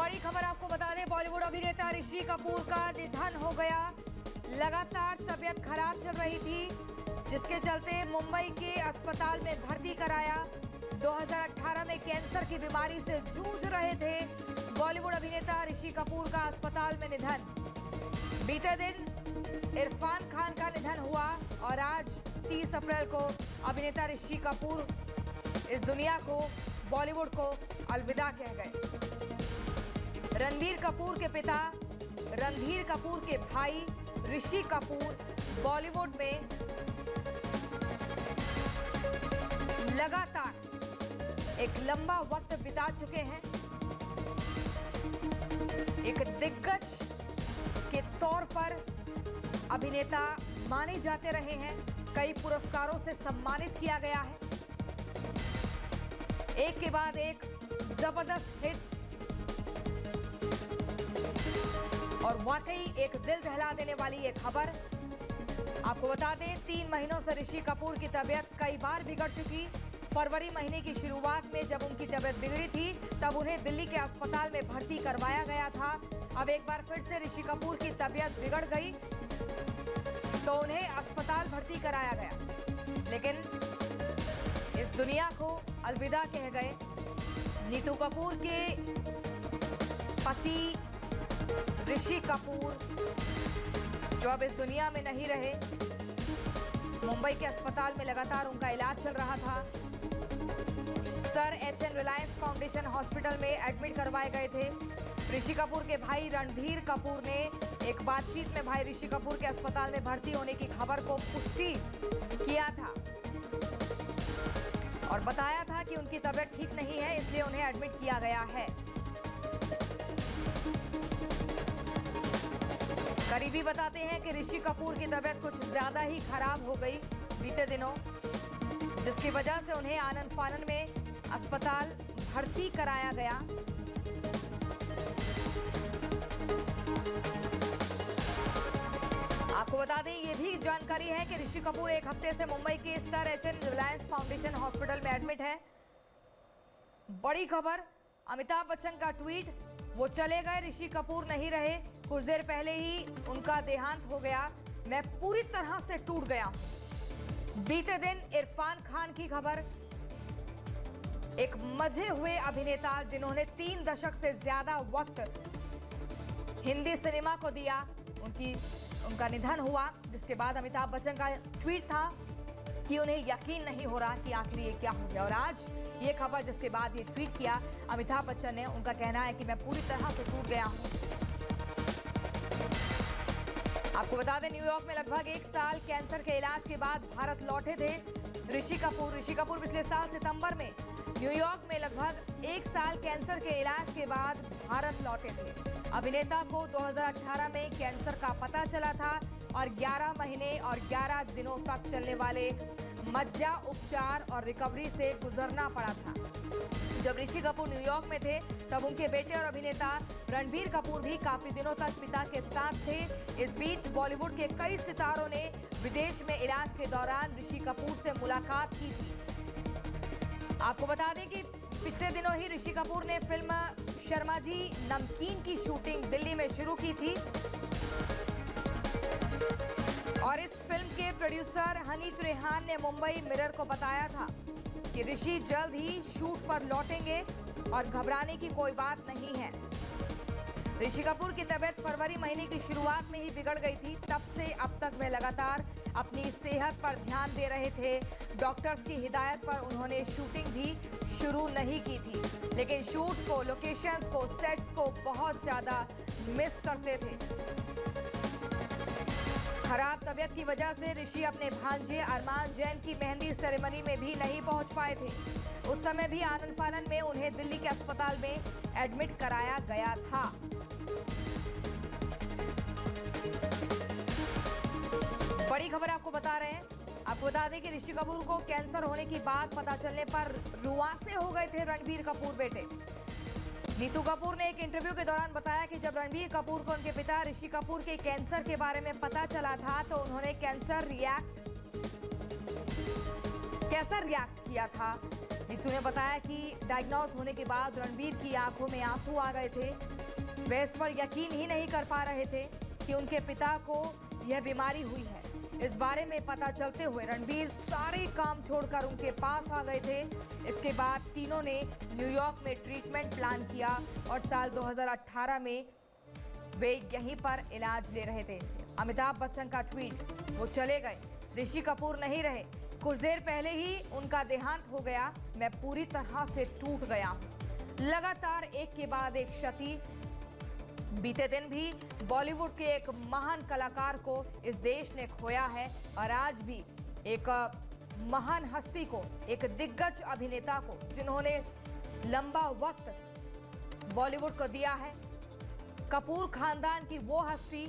बड़ी खबर आपको बता दें, बॉलीवुड अभिनेता ऋषि कपूर का निधन हो गया। लगातार तबीयत खराब चल रही थी, जिसके चलते मुंबई के अस्पताल में भर्ती कराया। 2018 में कैंसर की बीमारी से जूझ रहे थे बॉलीवुड अभिनेता ऋषि कपूर का अस्पताल में निधन। बीते दिन इरफान खान का निधन हुआ और आज 30 अप्रैल को अभिनेता ऋषि कपूर इस दुनिया को, बॉलीवुड को अलविदा कह गए। रणबीर कपूर के पिता रणधीर कपूर के भाई ऋषि कपूर बॉलीवुड में लगातार एक लंबा वक्त बिता चुके हैं। एक दिग्गज के तौर पर अभिनेता माने जाते रहे हैं। कई पुरस्कारों से सम्मानित किया गया है। एक के बाद एक जबरदस्त हिट्स और वाकई एक दिल दहला देने वाली ये खबर। आपको बता दें, 3 महीनों से ऋषि कपूर की तबीयत कई बार बिगड़ चुकी। फरवरी महीने की शुरुआत में जब उनकी तबीयत बिगड़ी थी, तब उन्हें दिल्ली के अस्पताल में भर्ती करवाया गया था। अब एक बार फिर से ऋषि कपूर की तबीयत बिगड़ गई तो उन्हें अस्पताल भर्ती कराया गया, लेकिन इस दुनिया को अलविदा कह गए। नीतू कपूर के पति ऋषि कपूर जो अब इस दुनिया में नहीं रहे, मुंबई के अस्पताल में लगातार उनका इलाज चल रहा था। Sir HN Reliance Foundation Hospital में एडमिट करवाए गए थे। ऋषि कपूर के भाई रणधीर कपूर ने एक बातचीत में भाई ऋषि कपूर के अस्पताल में भर्ती होने की खबर को पुष्टि किया था और बताया था कि उनकी तबीयत ठीक नहीं है, इसलिए उन्हें एडमिट किया गया है। करीबी बताते हैं कि ऋषि कपूर की तबीयत कुछ ज्यादा ही खराब हो गई बीते दिनों, जिसकी वजह से उन्हें आनन फानन में अस्पताल भर्ती कराया गया। आपको बता दें, ये भी जानकारी है कि ऋषि कपूर एक हफ्ते से मुंबई के Sir HN Reliance Foundation Hospital में एडमिट है। बड़ी खबर, अमिताभ बच्चन का ट्वीट, वो चले गए, ऋषि कपूर नहीं रहे। कुछ देर पहले ही उनका देहांत हो गया। मैं पूरी तरह से टूट गया हूं। बीते दिन इरफान खान की खबर, एक मजे हुए अभिनेता जिन्होंने 3 दशक से ज्यादा वक्त हिंदी सिनेमा को दिया, उनका निधन हुआ। जिसके बाद अमिताभ बच्चन का ट्वीट था कि उन्हें यकीन नहीं हो रहा कि आखिर ये क्या हो गया। और आज ये खबर जिसके बाद ये ट्वीट किया अमिताभ बच्चन ने, उनका कहना है कि मैं पूरी तरह से टूट गया हूं। आपको बता दें, न्यूयॉर्क में लगभग 1 साल कैंसर के इलाज के बाद भारत लौटे थे ऋषि कपूर। ऋषि कपूर पिछले साल सितंबर में न्यूयॉर्क में लगभग 1 साल कैंसर के इलाज के बाद भारत लौटे थे। अभिनेता को 2018 में कैंसर का पता चला था और 11 महीने और 11 दिनों तक चलने वाले मज्जा उपचार और रिकवरी से गुजरना पड़ा था। जब ऋषि कपूर न्यूयॉर्क में थे, तब उनके बेटे और अभिनेता रणबीर कपूर भी काफी दिनों तक पिता के साथ थे। इस बीच बॉलीवुड के कई सितारों ने विदेश में इलाज के दौरान ऋषि कपूर से मुलाकात की थी। आपको बता दें कि पिछले दिनों ही ऋषि कपूर ने फिल्म शर्मा जी नमकीन की शूटिंग दिल्ली में शुरू की थी और इस फिल्म के प्रोड्यूसर हनी त्रेहान ने मुंबई मिरर को बताया था कि ऋषि जल्द ही शूट पर लौटेंगे और घबराने की कोई बात नहीं है। ऋषि कपूर की तबीयत फरवरी महीने की शुरुआत में ही बिगड़ गई थी। तब से अब तक वे लगातार अपनी सेहत पर ध्यान दे रहे थे। डॉक्टर्स की हिदायत पर उन्होंने शूटिंग भी शुरू नहीं की थी, लेकिन शूट्स को, लोकेशंस को, सेट्स को बहुत ज्यादा मिस करते थे। खराब तबीयत की वजह से ऋषि अपने भांजे अरमान जैन की मेहंदी सेरेमनी में भी नहीं पहुंच पाए थे। उस समय भी आनन फानन में उन्हें दिल्ली के अस्पताल में एडमिट कराया गया था। बड़ी खबर आपको बता रहे हैं। आपको बता दें कि ऋषि कपूर को कैंसर होने की बात पता चलने पर रुआंसे हो गए थे रणबीर कपूर बेटे। नीतू कपूर ने एक इंटरव्यू के दौरान बताया कि जब रणबीर कपूर को उनके पिता ऋषि कपूर के कैंसर के बारे में पता चला था, तो उन्होंने कैसा रिएक्ट किया था नीतू ने बताया कि डायग्नोज होने के बाद रणबीर की आंखों में आंसू आ गए थे। वे इस पर यकीन ही नहीं कर पा रहे थे कि उनके पिता को यह बीमारी हुई है। इस बारे में पता चलते हुए रणबीर सारे काम छोड़कर उनके पास आ गए थे। इसके बाद तीनों ने न्यूयॉर्क में ट्रीटमेंट प्लान किया और साल 2018 में वे यहीं पर इलाज ले रहे थे। अमिताभ बच्चन का ट्वीट, वो चले गए, ऋषि कपूर नहीं रहे, कुछ देर पहले ही उनका देहांत हो गया, मैं पूरी तरह से टूट गया हूं। लगातार एक के बाद एक क्षति। बीते दिन भी बॉलीवुड के एक महान कलाकार को इस देश ने खोया है और आज भी एक महान हस्ती को, एक दिग्गज अभिनेता को, जिन्होंने लंबा वक्त बॉलीवुड को दिया है। कपूर खानदान की वो हस्ती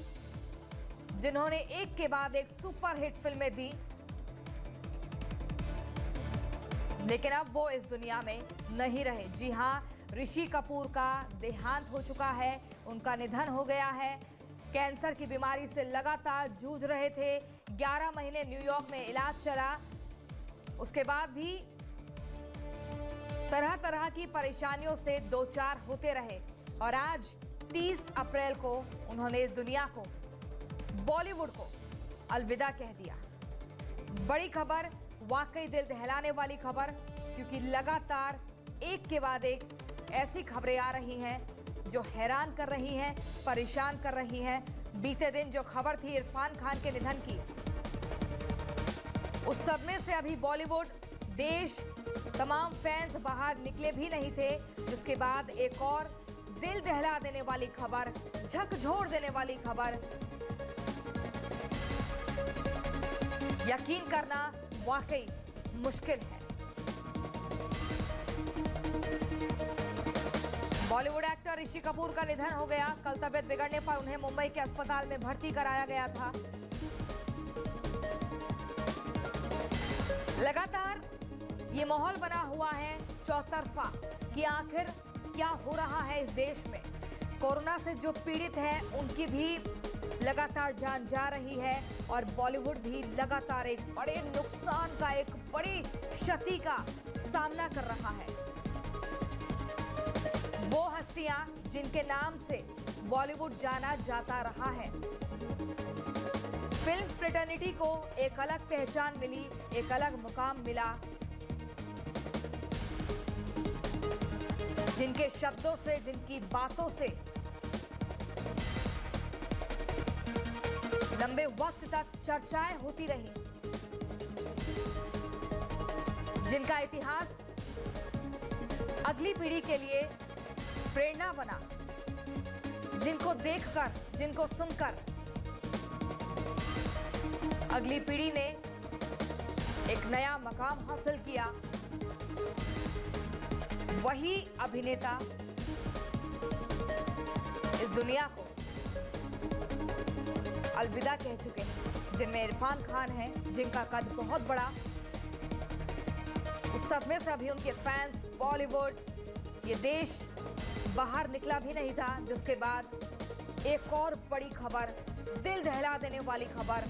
जिन्होंने एक के बाद एक सुपरहिट फिल्में दी, लेकिन अब वो इस दुनिया में नहीं रहे। जी हां, ऋषि कपूर का देहांत हो चुका है, उनका निधन हो गया है। कैंसर की बीमारी से लगातार जूझ रहे थे। 11 महीने न्यूयॉर्क में इलाज चला, उसके बाद भी तरह तरह की परेशानियों से दो चार होते रहे और आज 30 अप्रैल को उन्होंने इस दुनिया को, बॉलीवुड को अलविदा कह दिया। बड़ी खबर, वाकई दिल दहलाने वाली खबर, क्योंकि लगातार एक के बाद एक ऐसी खबरें आ रही हैं जो हैरान कर रही हैं, परेशान कर रही हैं। बीते दिन जो खबर थी इरफान खान के निधन की, उस सदमे से अभी बॉलीवुड, देश, तमाम फैंस बाहर निकले भी नहीं थे। जिसके बाद एक और दिल दहला देने वाली खबर, झकझोर देने वाली खबर, यकीन करना वाकई मुश्किल है। बॉलीवुड एक्टर ऋषि कपूर का निधन हो गया। कल तबीयत बिगड़ने पर उन्हें मुंबई के अस्पताल में भर्ती कराया गया था। लगातार ये माहौल बना हुआ है चौतरफा कि आखिर क्या हो रहा है इस देश में। कोरोना से जो पीड़ित है उनकी भी लगातार जान जा रही है और बॉलीवुड भी लगातार एक बड़े नुकसान का, एक बड़ी क्षति का सामना कर रहा है। वो हस्तियां जिनके नाम से बॉलीवुड जाना जाता रहा है। फिल्म फ्रेटर्निटी को एक अलग पहचान मिली, एक अलग मुकाम मिला, जिनके शब्दों से, जिनकी बातों से लंबे वक्त तक चर्चाएं होती रही, जिनका इतिहास अगली पीढ़ी के लिए प्रेरणा बना, जिनको देखकर, जिनको सुनकर अगली पीढ़ी ने एक नया मकाम हासिल किया। वही अभिनेता इस दुनिया को अलविदा कह चुके हैं, जिनमें इरफान खान हैं, जिनका कद बहुत बड़ा। उस सदमे से अभी उनके फैंस, बॉलीवुड, ये देश बाहर निकला भी नहीं था। जिसके बाद एक और बड़ी खबर, दिल दहला देने वाली खबर,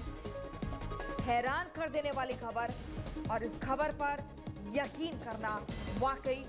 हैरान कर देने वाली खबर, और इस खबर पर यकीन करना वाकई